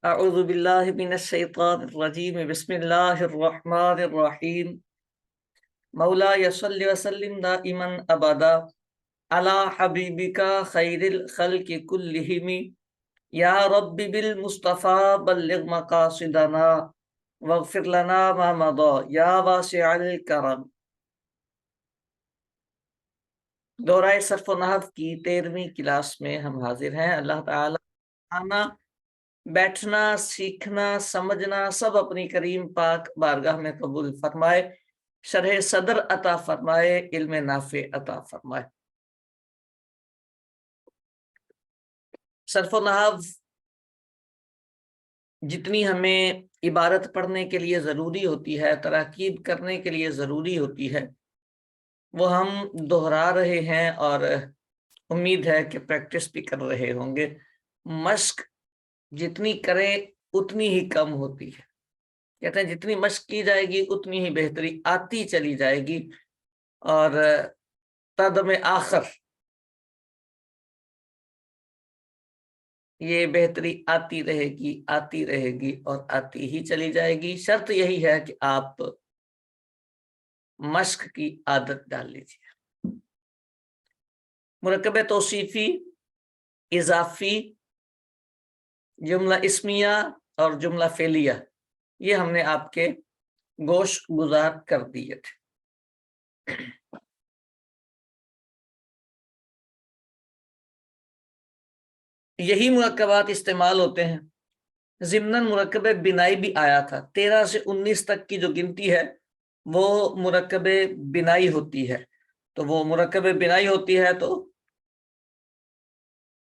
اعوذ باللہ من الشیطان الرجیم بسم اللہ الرحمن الرحیم مولا صلی وسلم دائما ابدا علی حبیبک خیر الخلق کلہم یا رب بالمصطفى بلغ مقاصدنا واغفر لنا ما مضى یا واسع الکرم۔ دورہ صرف و نحو کی 13ویں کلاس میں ہم حاضر ہیں۔ اللہ تعالی آنا بیٹھنا سیکھنا سمجھنا سب اپنی کریم پاک بارگاہ میں قبول فرمائے، شرح صدر عطا فرمائے، علم نافع عطا فرمائے۔ صرف و نحو جتنی ہمیں عبارت پڑھنے کے لیے ضروری ہوتی ہے، تراکیب کرنے کے لیے ضروری ہوتی ہے، وہ ہم دہرا رہے ہیں اور امید ہے کہ پریکٹس بھی کر رہے ہوں گے۔ مشق جتنی کریں اتنی ہی کم ہوتی ہے، کہتے ہیں جتنی مشق کی جائے گی اتنی ہی بہتری آتی چلی جائے گی، اور قدم آخر یہ بہتری آتی رہے گی اور آتی ہی چلی جائے گی۔ شرط یہی ہے کہ آپ مشق کی عادت ڈال لیجیے۔ مرکب توصیفی، اضافی، جملہ اسمیہ اور جملہ فعلیہ یہ ہم نے آپ کے گوش گزار کر دیے تھے۔ یہی مرکبات استعمال ہوتے ہیں۔ ضمناً مرکب بنائی بھی آیا تھا، 13 سے 19 تک کی جو گنتی ہے وہ مرکب بنائی ہوتی ہے۔ تو وہ مرکب بنائی ہوتی ہے تو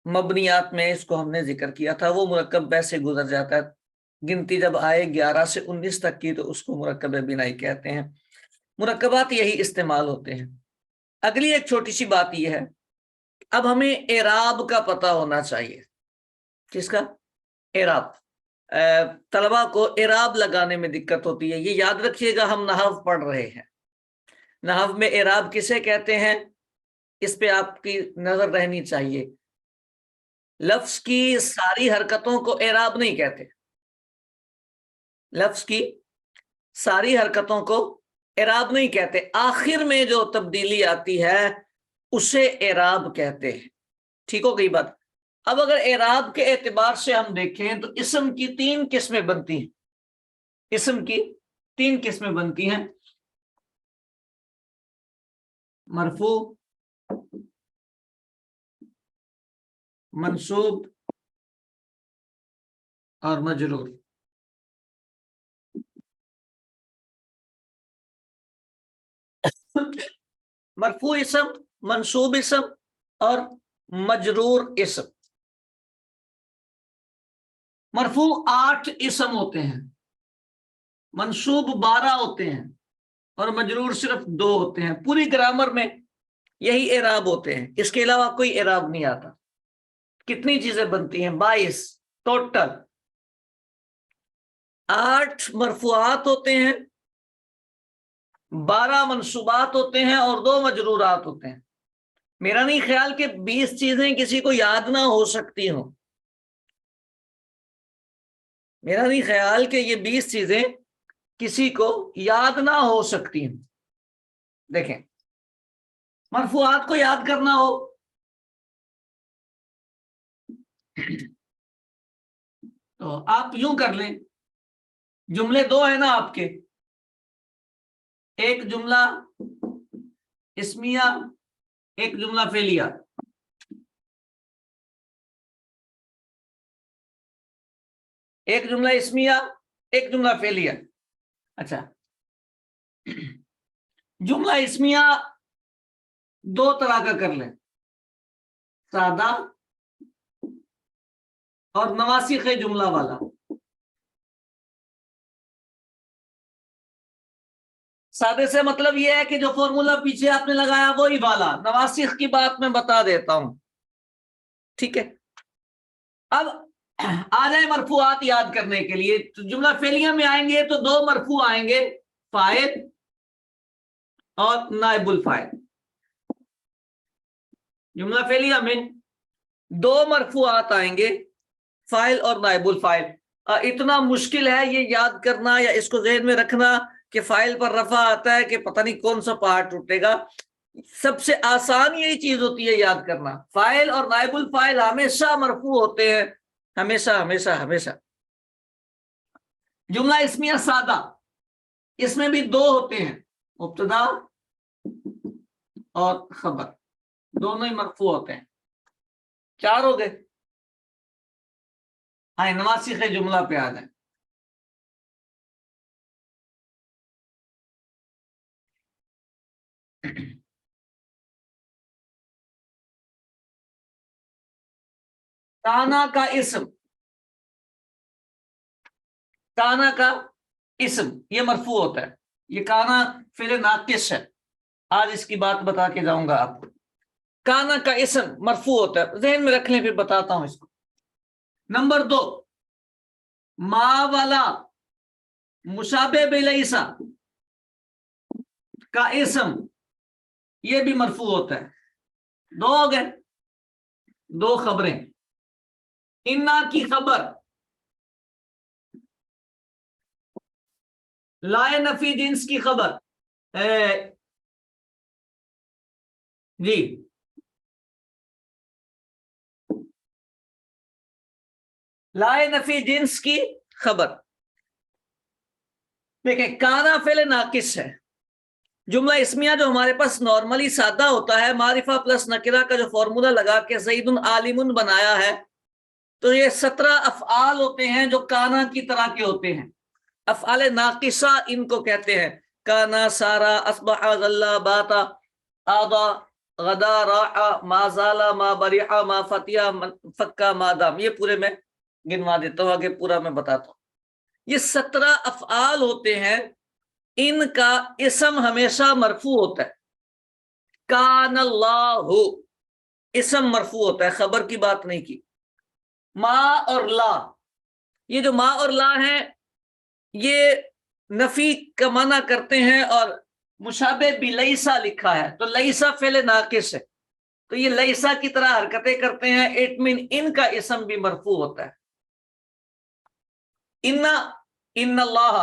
مبنیات میں اس کو ہم نے ذکر کیا تھا، وہ مرکب ویسے گزر جاتا ہے۔ گنتی جب آئے 11 سے 19 تک کی تو اس کو مرکب بنائی کہتے ہیں۔ مرکبات یہی استعمال ہوتے ہیں۔ اگلی ایک چھوٹی سی بات یہ ہے، اب ہمیں اعراب کا پتہ ہونا چاہیے۔ کس کا؟ اعراب۔ طلبہ کو اعراب لگانے میں دقت ہوتی ہے، یہ یاد رکھیے گا، ہم نحو پڑھ رہے ہیں۔ نحو میں اعراب کسے کہتے ہیں اس پہ آپ کی نظر رہنی چاہیے۔ لفظ کی ساری حرکتوں کو اعراب نہیں کہتے، لفظ کی ساری حرکتوں کو اعراب نہیں کہتے، آخر میں جو تبدیلی آتی ہے اسے اعراب کہتے ہیں۔ ٹھیک ہو گئی بات؟ اب اگر اعراب کے اعتبار سے ہم دیکھیں تو اسم کی 3 قسمیں بنتی ہیں۔ اسم کی 3 قسمیں بنتی ہیں، مرفوع، منصوب اور مجرور۔ مرفوع اسم، منصوب اسم اور مجرور اسم۔ مرفوع 8 اسم ہوتے ہیں، منصوب 12 ہوتے ہیں اور مجرور صرف 2 ہوتے ہیں۔ پوری گرامر میں یہی اعراب ہوتے ہیں، اس کے علاوہ کوئی اعراب نہیں آتا۔ کتنی چیزیں بنتی ہیں؟ 22 ٹوٹل۔ 8 مرفوعات ہوتے ہیں، 12 منصوبات ہوتے ہیں اور 2 مجرورات ہوتے ہیں۔ میرا نہیں خیال کہ 20 چیزیں کسی کو یاد نہ ہو سکتی ہوں، میرا نہیں خیال کہ یہ 20 چیزیں کسی کو یاد نہ ہو سکتی ہوں۔ دیکھیں، مرفوعات کو یاد کرنا ہو تو آپ یوں کر لیں، جملے 2 ہیں نا آپ کے، ایک جملہ اسمیہ، ایک جملہ فعلیہ۔ ایک جملہ اسمیہ، ایک جملہ فعلیہ۔ اچھا، جملہ اسمیہ 2 طرح کا کر لیں، سادہ اور نواسخ جملہ والا۔ سادے سے مطلب یہ ہے کہ جو فارمولا پیچھے آپ نے لگایا وہی والا، نواسخ کی بات میں بتا دیتا ہوں، ٹھیک ہے؟ اب آ جائیں مرفوعات یاد کرنے کے لیے، تو جملہ فعلیہ میں آئیں گے تو 2 مرفوع آئیں گے، فاعل اور نائب الفاعل۔ جملہ فعلیہ میں 2 مرفوعات آئیں گے، فاعل اور نائب الفاعل۔ اتنا مشکل ہے یہ یاد کرنا یا اس کو ذہن میں رکھنا کہ فائل پر رفع آتا ہے کہ پتہ نہیں کون سا پہاڑ ٹوٹے گا. سب سے آسان یہی چیز ہوتی ہے یاد کرنا. فائل اور نائب الفائل ہمیشہ مرفوع ہوتے ہیں، ہمیشہ ہمیشہ ہمیشہ. جملہ اسمیہ سادہ، اس میں بھی دو ہوتے ہیں، مبتدا اور خبر، دونوں ہی مرفوع ہوتے ہیں. چار ہو گئے. ہاں نواسخ جملہ پہ آ جائیں. کانا کا اسم، کانا کا اسم یہ مرفوع ہوتا ہے. یہ کانا فعل ناقص ہے، آج اس کی بات بتا کے جاؤں گا آپ کو. کانا کا اسم مرفوع ہوتا ہے، ذہن میں رکھ لیں پھر بتاتا ہوں اس کو. نمبر 2 ما والا مشابہ بلیسا کا اسم یہ بھی مرفوع ہوتا ہے. دو ہو گئے، دو خبریں. انا کی خبر لائے نفی جنس کی خبر جی لائے نفی جنس کی خبر. دیکھیں کانا فعل ناقص ہے. جملہ اسمیہ جو ہمارے پاس نارملی سادہ ہوتا ہے، معرفہ پلس نکرہ کا جو فارمولا لگا کے زید عالم بنایا ہے، تو یہ 17 افعال ہوتے ہیں جو کانا کی طرح کے ہوتے ہیں. افعال ناقصہ ان کو کہتے ہیں. کانا، سارا، اصبح، ظل، باتا، آضا، غدا، راعا، ما زالا، ما بریعا، ما فتیا، فکا، ما دام. یہ پورے میں گنوا دیتا ہوں، آگے پورا میں بتاتا ہوں. یہ 17 افعال ہوتے ہیں، ان کا اسم ہمیشہ مرفوع ہوتا ہے. کان اللہ اسم مرفوع ہوتا ہے، خبر کی بات نہیں کی. ما اور لا، یہ جو ما اور لا ہیں یہ نفی کا معنی کرتے ہیں، اور مشابہ بلیسا لکھا ہے تو لیسا فعل ناقص ہے، تو یہ لیسا کی طرح حرکتیں کرتے ہیں. اٹ مین ان کا اسم بھی مرفوع ہوتا ہے. ان اللہ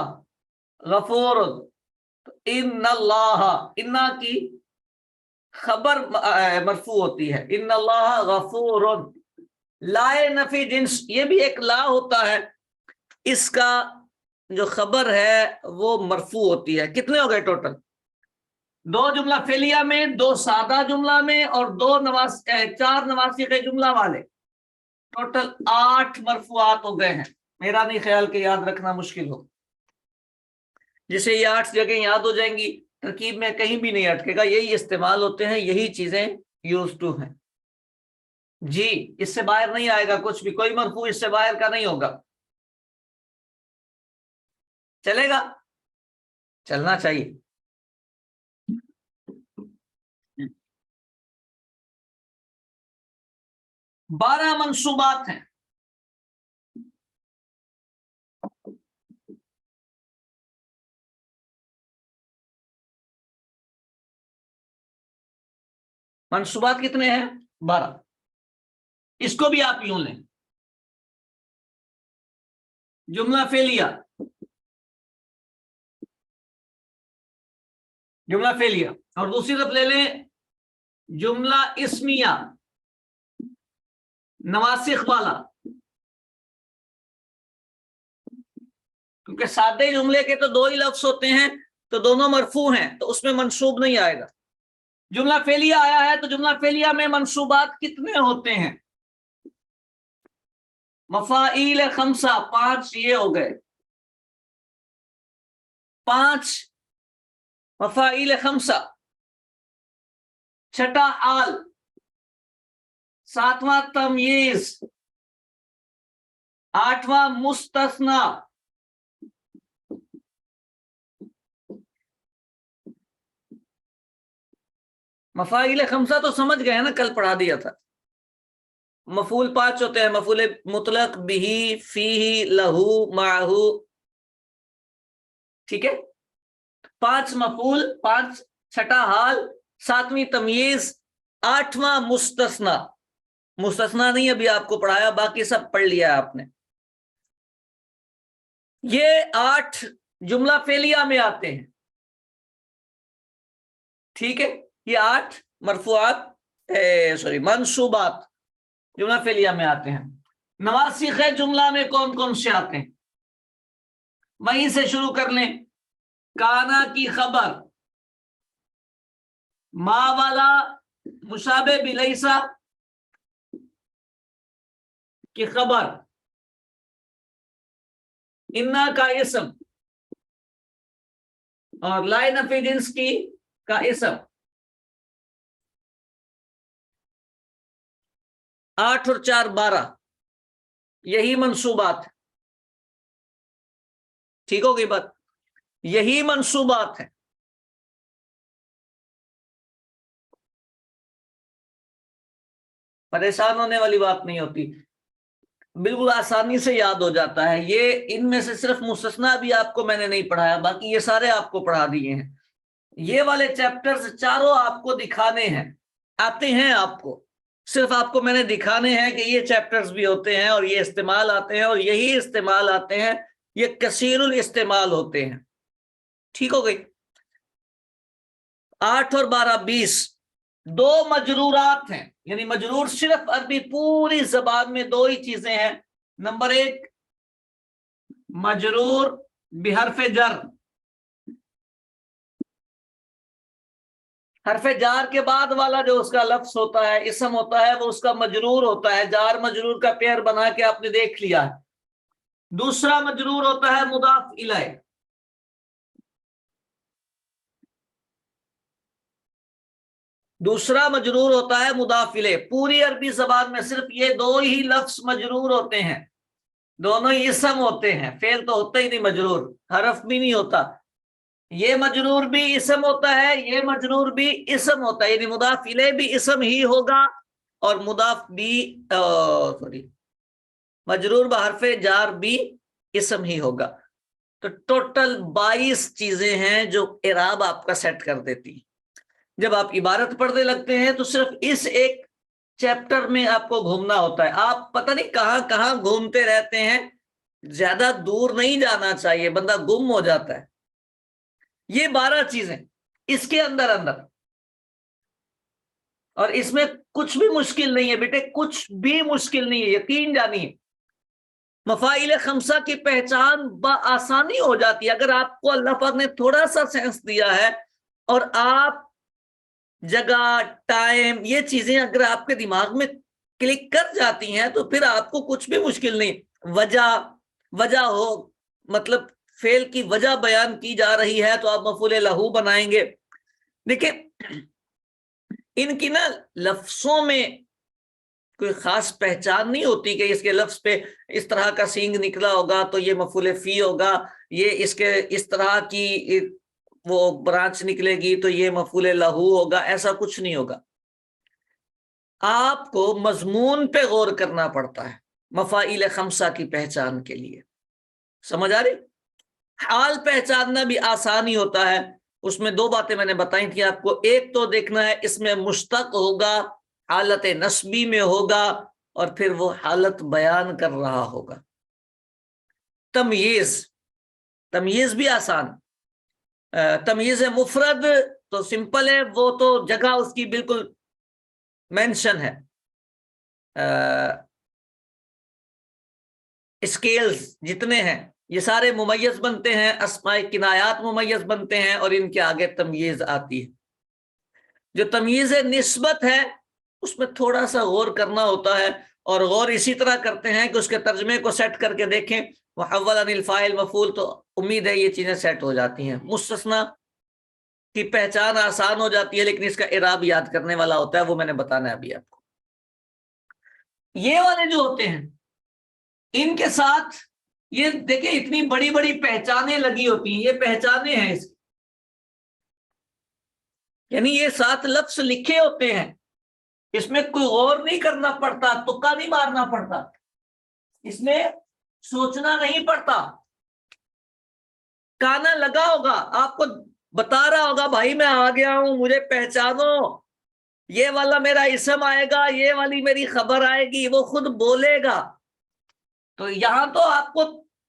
غفور، ان اللہ، انا کی خبر مرفوع ہوتی ہے. ان اللہ غفور. لائے نفی جنس یہ بھی ایک لا ہوتا ہے، اس کا جو خبر ہے وہ مرفوع ہوتی ہے. کتنے ہو گئے ٹوٹل؟ 2 جملہ فعلیہ میں، 2 سادہ جملہ میں، اور 4 نواسخ جملہ والے. ٹوٹل 8 مرفوعات ہو گئے ہیں. میرا نہیں خیال کہ یاد رکھنا مشکل ہو. جسے یہ 8 جگہ یاد ہو جائیں گی، ترکیب میں کہیں بھی نہیں اٹکے گا. یہی استعمال ہوتے ہیں، یہی چیزیں یوز ٹو ہیں. جی اس سے باہر نہیں آئے گا کچھ بھی، کوئی مرفوع اس سے باہر کا نہیں ہوگا. چلے گا؟ چلنا چاہیے. 12 منصوبات ہیں. منصوبات کتنے ہیں؟ 12. اس کو بھی آپ یوں لیں. جملہ فعلیہ، جملہ فعلیہ، اور دوسری طرف لے لیں جملہ اسمیہ نواسخ والا. کیونکہ سادے جملے کے تو 2 ہی لفظ ہوتے ہیں، تو دونوں مرفوع ہیں، تو اس میں منصوب نہیں آئے گا. جملہ فعلیہ آیا ہے تو جملہ فعلیہ میں منصوبات کتنے ہوتے ہیں؟ مفاعیل 5، 5 یہ ہو گئے. 5 مفاعیل 5. چھٹا آل، 7واں تمییز، 8واں مستثنا. مفاعیل 5 تو سمجھ گئے نا، کل پڑھا دیا تھا. مفعول 5 ہوتے ہیں، مفعول مطلق، بھی، فیہ، لہو، معہو. ٹھیک ہے، 5 مفعول، 5 چھٹا حال، 7ویں تمییز، 8واں مستثنا. مستثنا نہیں ابھی آپ کو پڑھایا، باقی سب پڑھ لیا آپ نے. یہ 8 جملہ فعلیہ میں آتے ہیں، ٹھیک ہے، یہ 8 مرفوعات منصوبات جملہ فعلیہ میں آتے ہیں۔ نواسخ جملہ میں کون کون سے آتے ہیں؟ وہیں سے شروع کر لیں۔ کانا کی خبر، ما والا مشابہ بلیسا کی خبر، انا کا اسم اور لا نفی جنس کی کا اسم، 8 اور 4 12، یہی منصوبات، ٹھیک ہو گئی بات، یہی منصوبات ہیں۔ پریشان ہونے والی بات نہیں ہوتی، بالکل آسانی سے یاد ہو جاتا ہے۔ یہ ان میں سے صرف مستثنا بھی آپ کو میں نے نہیں پڑھایا، باقی یہ سارے آپ کو پڑھا دیے ہیں۔ یہ والے چیپٹرز چاروں آپ کو دکھانے ہیں، آتے ہیں آپ کو، صرف آپ کو میں نے دکھانے ہیں کہ یہ چیپٹرز بھی ہوتے ہیں اور یہ استعمال آتے ہیں، اور یہی استعمال آتے ہیں، یہ کثیر الاستعمال ہوتے ہیں، ٹھیک ہو گئی۔ 8 اور 12 20 دو مجرورات ہیں، یعنی مجرور صرف عربی پوری زبان میں 2 ہی چیزیں ہیں۔ نمبر 1 مجرور بحرف جر، حرف جار کے بعد والا جو اس کا لفظ ہوتا ہے، اسم ہوتا ہے، وہ اس کا مجرور ہوتا ہے، جار مجرور کا پیر بنا کے آپ نے دیکھ لیا ہے۔ دوسرا مجرور ہوتا ہے مضاف الیہ، دوسرا مجرور ہوتا ہے مضاف الیہ۔ پوری عربی زبان میں صرف یہ 2 ہی لفظ مجرور ہوتے ہیں، دونوں ہی اسم ہوتے ہیں، فعل تو ہوتا ہی نہیں، مجرور حرف بھی نہیں ہوتا۔ یہ مجرور بھی اسم ہوتا ہے، یہ مجرور بھی اسم ہوتا ہے، یعنی مضاف الیہ بھی اسم ہی ہوگا اور مضاف بھی مجرور بحرف جار بھی اسم ہی ہوگا۔ تو ٹوٹل 22 چیزیں ہیں جو اعراب آپ کا سیٹ کر دیتی ہیں۔ جب آپ عبارت پڑھنے لگتے ہیں تو صرف اس ایک چیپٹر میں آپ کو گھومنا ہوتا ہے، آپ پتہ نہیں کہاں کہاں گھومتے رہتے ہیں، زیادہ دور نہیں جانا چاہیے، بندہ گم ہو جاتا ہے۔ یہ 12 چیزیں اس کے اندر اور اس میں کچھ بھی مشکل نہیں ہے بیٹے، کچھ بھی مشکل نہیں ہے، یقین جانیے۔ مفاعیل خمسہ کی پہچان بآسانی ہو جاتی ہے اگر آپ کو اللہ پاک نے تھوڑا سا سینس دیا ہے، اور آپ جگہ ٹائم یہ چیزیں اگر آپ کے دماغ میں کلک کر جاتی ہیں تو پھر آپ کو کچھ بھی مشکل نہیں۔ وجہ ہو، مطلب فعل کی وجہ بیان کی جا رہی ہے تو آپ مفعول لہو بنائیں گے۔ دیکھیں ان کی نا لفظوں میں کوئی خاص پہچان نہیں ہوتی کہ اس کے لفظ پہ اس طرح کا سینگ نکلا ہوگا تو یہ مفعول فی ہوگا، یہ اس کے اس طرح کی وہ برانچ نکلے گی تو یہ مفعول لہو ہوگا، ایسا کچھ نہیں ہوگا۔ آپ کو مضمون پہ غور کرنا پڑتا ہے مفاعیل خمسہ کی پہچان کے لیے، سمجھ آ رہی؟ حال پہچاننا بھی آسان ہی ہوتا ہے، اس میں 2 باتیں میں نے بتائی تھی آپ کو۔ ایک تو دیکھنا ہے اس میں مشتق ہوگا، حالت نسبی میں ہوگا، اور پھر وہ حالت بیان کر رہا ہوگا۔ تمییز بھی آسان، تمییز مفرد تو سمپل ہے، وہ تو جگہ اس کی بالکل مینشن ہے، اسکیلز جتنے ہیں یہ سارے ممیز بنتے ہیں، اسماء کنایات ممیز بنتے ہیں، اور ان کے آگے تمییز آتی ہے۔ جو تمییز نسبت ہے اس میں تھوڑا سا غور کرنا ہوتا ہے، اور غور اسی طرح کرتے ہیں کہ اس کے ترجمے کو سیٹ کر کے دیکھیں، محول عن الفاعل مفعول، تو امید ہے یہ چیزیں سیٹ ہو جاتی ہیں۔ مستثنا کی پہچان آسان ہو جاتی ہے، لیکن اس کا اعراب یاد کرنے والا ہوتا ہے، وہ میں نے بتانا ہے ابھی آپ کو۔ یہ والے جو ہوتے ہیں ان کے ساتھ یہ دیکھیں اتنی بڑی بڑی پہچانیں لگی ہوتی ہیں، یہ پہچانیں ہیں اس، یعنی یہ 7 لفظ لکھے ہوتے ہیں، اس میں کوئی غور نہیں کرنا پڑتا، تکا نہیں مارنا پڑتا، اس میں سوچنا نہیں پڑتا۔ کانا لگا ہوگا، آپ کو بتا رہا ہوگا بھائی میں آ گیا ہوں، مجھے پہچانو، یہ والا میرا اسم آئے گا، یہ والی میری خبر آئے گی، وہ خود بولے گا۔ تو یہاں تو آپ کو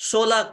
16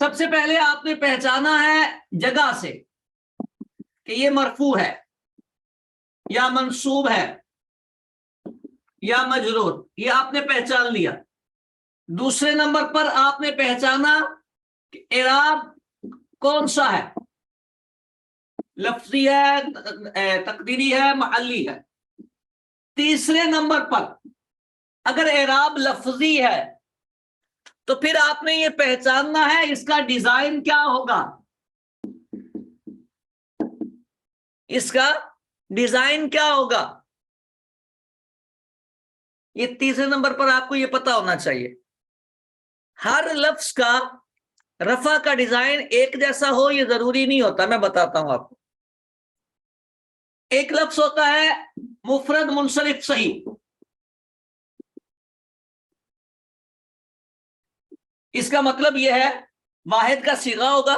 سب سے پہلے آپ نے پہچانا ہے جگہ سے کہ یہ مرفوع ہے یا منصوب ہے یا مجرور، یہ آپ نے پہچان لیا۔ دوسرے نمبر پر آپ نے پہچانا کہ اعراب کون سا ہے، لفظی ہے، تقدیری ہے، محلی ہے۔ تیسرے نمبر پر اگر اعراب لفظی ہے تو پھر آپ نے یہ پہچاننا ہے اس کا ڈیزائن کیا ہوگا، اس کا ڈیزائن کیا ہوگا۔ یہ تیسرے نمبر پر آپ کو یہ پتا ہونا چاہیے۔ ہر لفظ کا رفع کا ڈیزائن ایک جیسا ہو یہ ضروری نہیں ہوتا، میں بتاتا ہوں آپ کو۔ ایک لفظ ہوتا ہے مفرد منصرف صحیح، اس کا مطلب یہ ہے واحد کا صیغہ ہوگا،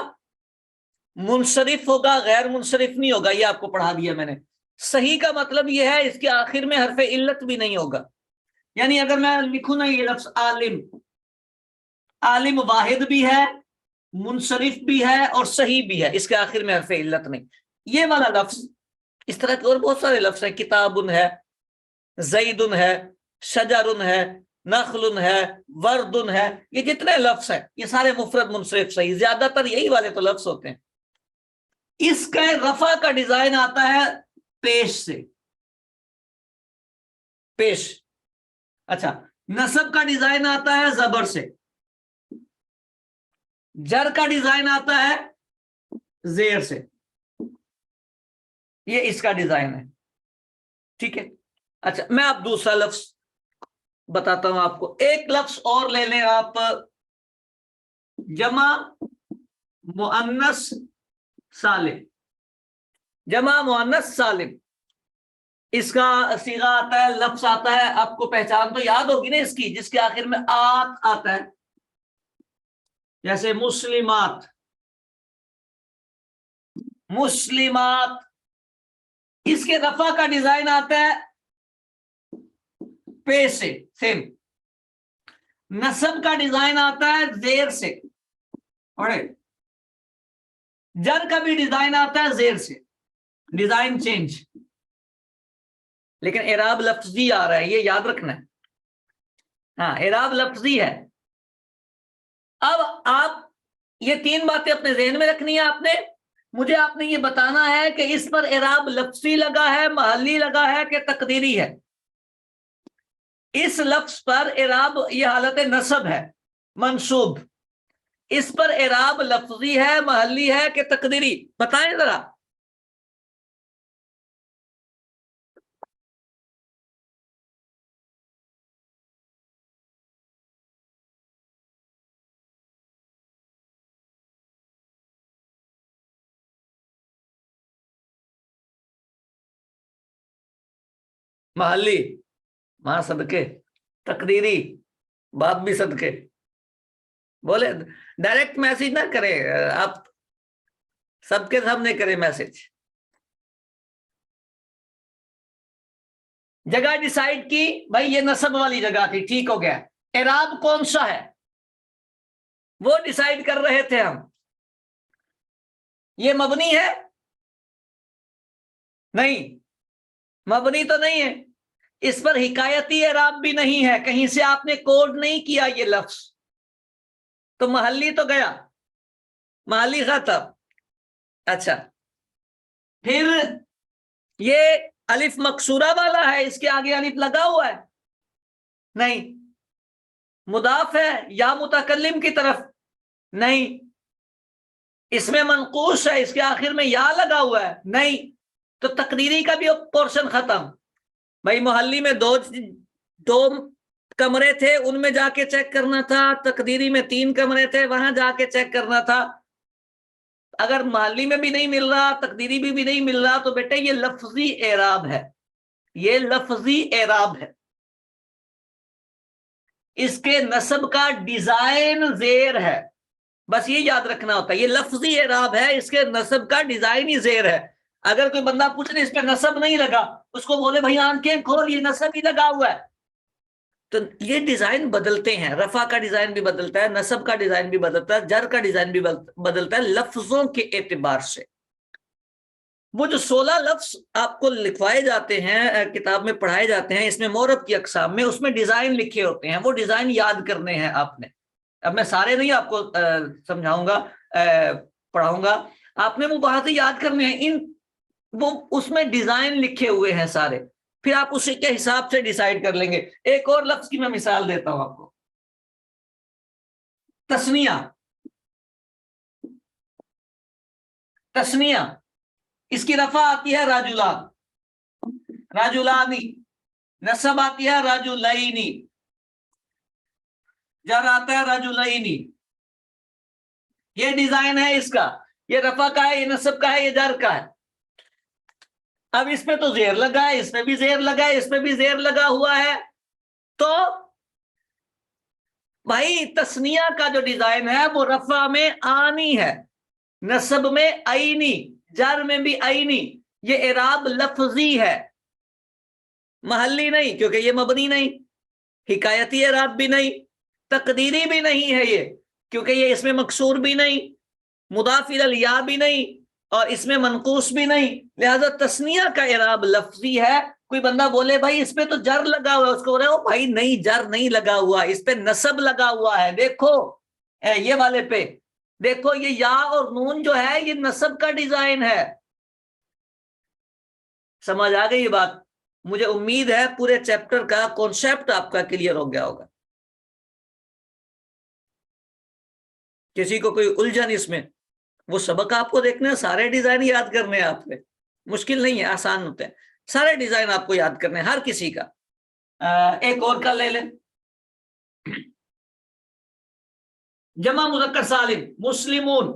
منصرف ہوگا، غیر منصرف نہیں ہوگا، یہ آپ کو پڑھا دیا میں نے۔ صحیح کا مطلب یہ ہے اس کے آخر میں حرف علت بھی نہیں ہوگا، یعنی اگر میں لکھوں نا یہ لفظ عالم، عالم واحد بھی ہے، منصرف بھی ہے اور صحیح بھی ہے، اس کے آخر میں حرف علت نہیں۔ یہ والا لفظ، اس طرح کے اور بہت سارے لفظ ہیں، کتاب ہے، زید ہے، شجر ہے، نخل ہے، ورد ہے، یہ جتنے لفظ ہیں یہ سارے مفرد منصرف صحیح، زیادہ تر یہی والے تو لفظ ہوتے ہیں۔ اس کا رفع کا ڈیزائن آتا ہے پیش سے، پیش۔ اچھا، نصب کا ڈیزائن آتا ہے زبر سے، جر کا ڈیزائن آتا ہے زیر سے، یہ اس کا ڈیزائن ہے، ٹھیک ہے۔ اچھا، میں اب دوسرا لفظ بتاتا ہوں آپ کو۔ ایک لفظ اور لے لیں آپ، جمع مؤنث سالم، جمع مؤنث سالم، اس کا صیغہ آتا ہے، لفظ آتا ہے، آپ کو پہچان تو یاد ہوگی نا اس کی، جس کے آخر میں آت آتا ہے، جیسے مسلمات، مسلمات۔ اس کے رفع کا ڈیزائن آتا ہے پے سے، سیم۔ نصب کا ڈیزائن آتا ہے زیر سے، اور جر کا بھی ڈیزائن آتا ہے زیر سے، ڈیزائن چینج، لیکن اعراب لفظی آ رہا ہے، یہ یاد رکھنا ہے۔ ہاں، اعراب لفظی ہے۔ اب آپ یہ تین باتیں اپنے ذہن میں رکھنی ہے، مجھے آپ نے یہ بتانا ہے کہ اس پر اعراب لفظی لگا ہے، محلی لگا ہے کہ تقدیری ہے۔ اس لفظ پر اعراب، یہ حالت نصب ہے، منصوب، اس پر اعراب لفظی ہے، محلی ہے کہ تقدیری، بتائیں ذرا۔ محلی، ماں صدقے، تقدیری، باپ بھی صدقے۔ بولے ڈائریکٹ میسج نہ کرے آپ، سب کے سامنے کرے میسج۔ جگہ ڈیسائیڈ کی، بھائی یہ نصب والی جگہ تھی، ٹھیک ہو گیا۔ اعراب کون سا ہے وہ ڈیسائیڈ کر رہے تھے ہم۔ یہ مبنی ہے؟ نہیں، مبنی تو نہیں ہے، اس پر حکایتی اعراب بھی نہیں ہے، کہیں سے آپ نے کوڈ نہیں کیا یہ لفظ، تو محلی تو گیا، محلی ختم۔ اچھا، پھر یہ الف مکسورہ والا ہے، اس کے آگے الف لگا ہوا ہے؟ نہیں۔ مضاف ہے یا متکلم کی طرف؟ نہیں۔ اس میں منقوص ہے، اس کے آخر میں یا لگا ہوا ہے؟ نہیں۔ تو تقدیری کا بھی پورشن ختم۔ بھائی محلی میں دو کمرے تھے، ان میں جا کے چیک کرنا تھا، تقدیری میں 3 کمرے تھے، وہاں جا کے چیک کرنا تھا۔ اگر محلی میں بھی نہیں مل رہا، تقدیری بھی نہیں مل رہا، تو بیٹے یہ لفظی اعراب ہے، یہ لفظی اعراب ہے۔ اس کے نصب کا ڈیزائن زیر ہے، بس یہ یاد رکھنا ہوتا ہے، یہ لفظی اعراب ہے، اس کے نصب کا ڈیزائن ہی زیر ہے۔ اگر کوئی بندہ پوچھ رہے اس پہ نصب نہیں لگا، اس کو بولے بھائی آنکھیں کھول، یہ نصب ہی لگا ہوا ہے۔ تو یہ ڈیزائن بدلتے ہیں، رفع کا ڈیزائن بھی بدلتا ہے، نصب کا ڈیزائن بھی بدلتا ہے، جر کا ڈیزائن بھی بدلتا ہے لفظوں کے اعتبار سے۔ وہ جو 16 لفظ آپ کو لکھوائے جاتے ہیں، کتاب میں پڑھائے جاتے ہیں، اس میں مورب کی اقسام میں، اس میں ڈیزائن لکھے ہوتے ہیں، وہ ڈیزائن یاد کرنے ہیں آپ نے۔ اب میں سارے نہیں آپ کو سمجھاؤں گا، پڑھاؤں گا، آپ نے وہ بات یاد کرنے ہیں، وہ اس میں ڈیزائن لکھے ہوئے ہیں سارے، پھر آپ اسی کے حساب سے ڈیسائیڈ کر لیں گے۔ ایک اور لفظ کی میں مثال دیتا ہوں آپ کو، تسنیہ۔ تسنیہ اس کی رفع آتی ہے راجلان، راجلانی، نصب آتی ہے راجلینی، جر آتا ہے راجلینی۔ یہ ڈیزائن ہے اس کا، یہ رفع کا ہے، یہ نصب کا ہے، یہ جر کا ہے۔ اب اس میں تو زیر لگا ہے، اس میں بھی زیر لگا ہے، اس میں بھی زیر لگا ہوا ہے، تو بھائی تسنیہ کا جو ڈیزائن ہے وہ رفع میں آنی ہے، نصب میں عینی، جر میں بھی عینی۔ یہ اعراب لفظی ہے، محلی نہیں، کیونکہ یہ مبنی نہیں، حکایتی اعراب بھی نہیں، تقدیری بھی نہیں ہے یہ، کیونکہ یہ اس میں مکسور بھی نہیں، مضاف الی الیا بھی نہیں، اور اس میں منقوص بھی نہیں، لہذا تسنیہ کا اعراب لفظی ہے۔ کوئی بندہ بولے بھائی اس پہ تو جر لگا ہوا ہے، اس کو بولے بھائی نہیں، جر نہیں لگا ہوا، اس پہ نصب لگا ہوا ہے، دیکھو یہ والے پہ دیکھو، یہ یا اور نون جو ہے یہ نصب کا ڈیزائن ہے۔ سمجھ آ گئی یہ بات؟ مجھے امید ہے پورے چیپٹر کا کانسیپٹ آپ کا کلیئر ہو گیا ہوگا۔ کسی کو کوئی الجھن اس میں، وہ سبق آپ کو دیکھنا ہے، سارے ڈیزائن یاد کرنے ہیں آپ نے، مشکل نہیں ہے، آسان ہوتے ہیں سارے ڈیزائن آپ کو یاد کرنے ہیں، ہر کسی کا۔ ایک اور کا لے لیں، جمع مذکر سالم، مسلمون،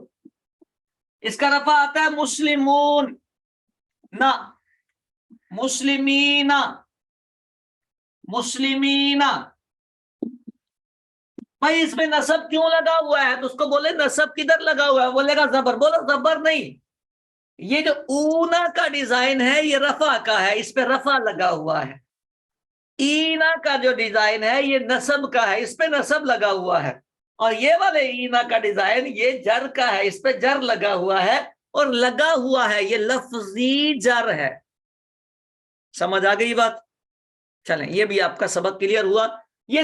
اس کا رفع آتا ہے مسلمون نہ، مسلمینا، مسلمینا۔ بھائی اس میں نصب کیوں لگا ہوا ہے؟ تو اس کو بولے نصب کدھر لگا ہوا ہے؟ بولے گا زبر، بولو زبر نہیں، یہ جو اونا کا ڈیزائن ہے یہ رفع کا ہے، اس پہ رفع لگا ہوا ہے۔ اینا کا جو ڈیزائن ہے یہ نصب کا ہے، اس پہ نصب لگا ہوا ہے، اور یہ والے اینا کا ڈیزائن یہ جر کا ہے، اس پہ جر لگا ہوا ہے، اور لگا ہوا ہے یہ لفظی جر ہے۔ سمجھ آ گئی بات؟ چلیں یہ بھی آپ کا سبق کلیئر ہوا۔